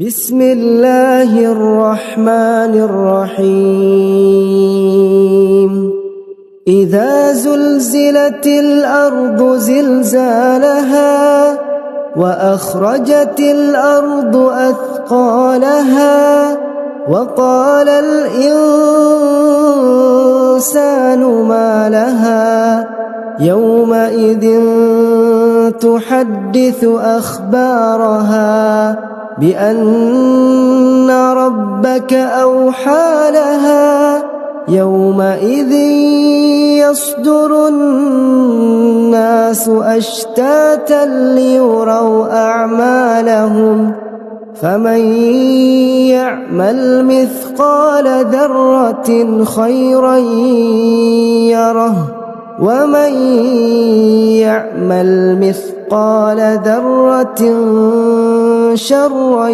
بسم الله الرحمن الرحيم إذا زلزلت الأرض زلزالها وأخرجت الأرض أثقالها وقال الإنسان ما لها يومئذ تحدث أخبارها بأن ربك أوحى لها يومئذ يصدر الناس أشتاتا ليروا أعمالهم فمن يعمل مثقال ذرة خيرا يره ومن يعمل مثقال ذرة شرا